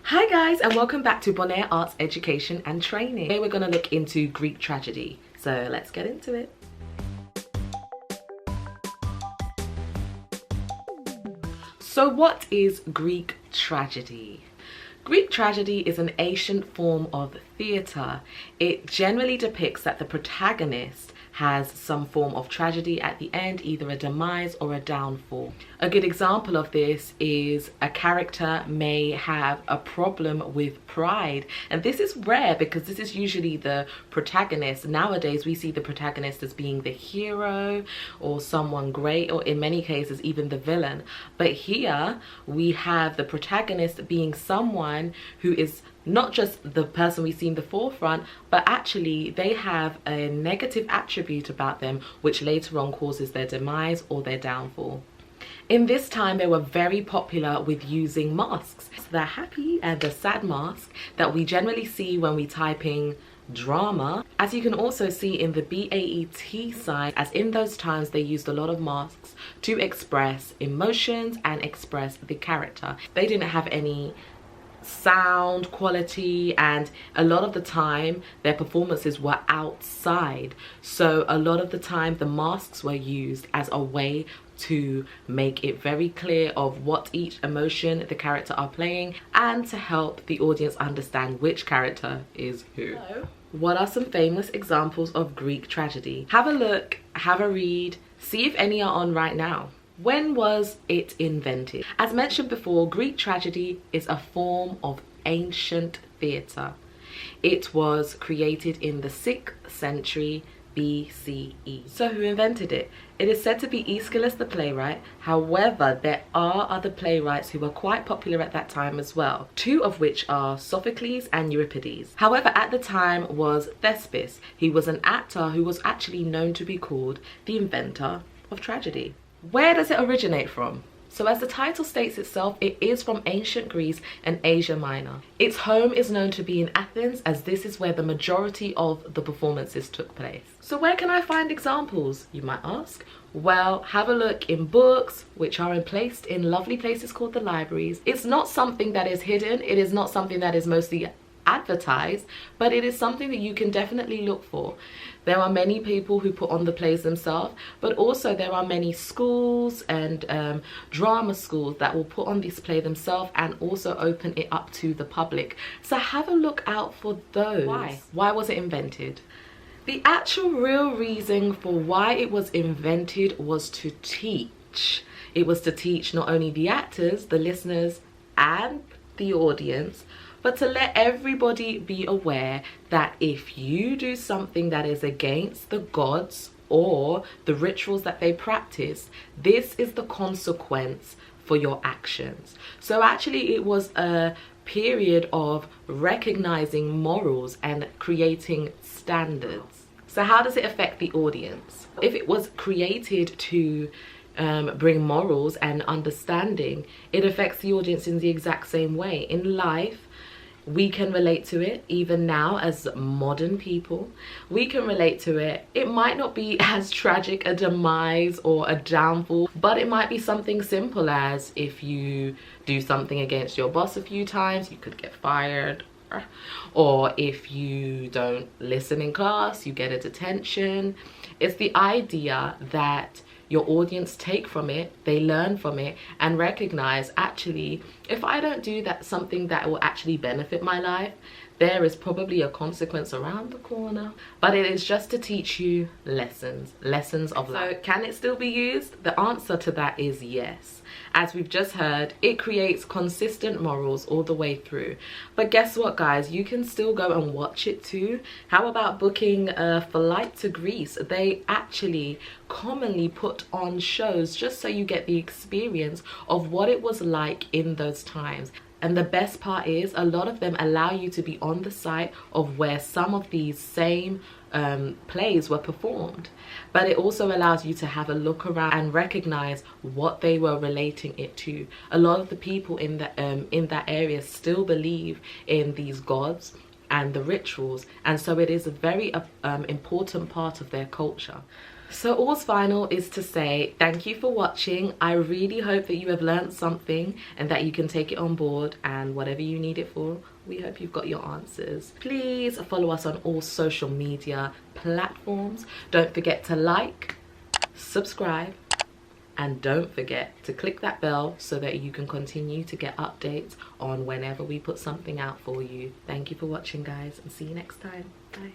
Hi guys, and welcome back to Bonnaire Arts Education and Training. Today we're going to look into Greek tragedy, so let's get into it. So what is Greek tragedy? Greek tragedy is an ancient form of theatre. It generally depicts that the protagonist has some form of tragedy at the end, either a demise or a downfall. A good example of this is a character may have a problem with pride, and this is rare because this is usually the protagonist. Nowadays we see the protagonist as being the hero or someone great, or in many cases even the villain, but here we have the protagonist being someone who is not just the person we see in the forefront, but actually they have a negative attribute about them which later on causes their demise or their downfall. In this time they were very popular with using masks. So the happy and the sad mask that we generally see when we type in drama, as you can also see in the BAET side, as in those times they used a lot of masks to express emotions and express the character. They didn't have any sound quality, and a lot of the time their performances were outside, so a lot of the time the masks were used as a way to make it very clear of what each emotion the character are playing and to help the audience understand which character is who. Hello. What are some famous examples of Greek tragedy? Have a look, have a read, see if any are on right now. When was it invented? As mentioned before, Greek tragedy is a form of ancient theatre. It was created in the 6th century BCE. So who invented it? It is said to be Aeschylus the playwright. However, there are other playwrights who were quite popular at that time as well, two of which are Sophocles and Euripides. However, at the time was Thespis. He was an actor who was actually known to be called the inventor of tragedy. Where does it originate from? So as the title states itself, it is from ancient Greece and Asia Minor. Its home is known to be in Athens, as this is where the majority of the performances took place. So where can I find examples, you might ask? Well, have a look in books, which are placed in lovely places called the libraries. It's not something that is hidden. It is not something that is mostly advertised, but it is something that you can definitely look for. There are many people who put on the plays themselves, but also there are many schools and drama schools that will put on this play themselves and also open it up to the public. So have a look out for those. Why was it invented? The actual real reason for why it was invented was to teach. It was to teach not only the actors, the listeners, and the audience, but to let everybody be aware that if you do something that is against the gods or the rituals that they practice, this is the consequence for your actions. So actually it was a period of recognizing morals and creating standards. So how does it affect the audience? If it was created to bring morals and understanding, it affects the audience in the exact same way. In life, we can relate to it. Even now as modern people, we can relate to it. It might not be as tragic a demise or a downfall, but it might be something simple as if you do something against your boss a few times, you could get fired. Or if you don't listen in class, you get a detention. It's the idea that your audience take from it, they learn from it, and recognize, actually, if I don't do that something that will actually benefit my life, there is probably a consequence around the corner. But it is just to teach you lessons of life. So can it still be used? The answer to that is yes. As we've just heard, it creates consistent morals all the way through. But guess what, guys? You can still go and watch it too. How about booking a flight to Greece? They actually commonly put on shows just so you get the experience of what it was like in those times. And the best part is a lot of them allow you to be on the site of where some of these same plays were performed, but it also allows you to have a look around and recognize what they were relating it to. A lot of the people in that area still believe in these gods and the rituals, and so it is a very important part of their culture. So all's final is to say thank you for watching. I really hope that you have learned something and that you can take it on board, and whatever you need it for, we hope you've got your answers. Please follow us on all social media platforms. Don't forget to like, subscribe, and don't forget to click that bell so that you can continue to get updates on whenever we put something out for you. Thank you for watching, guys, and see you next time. Bye.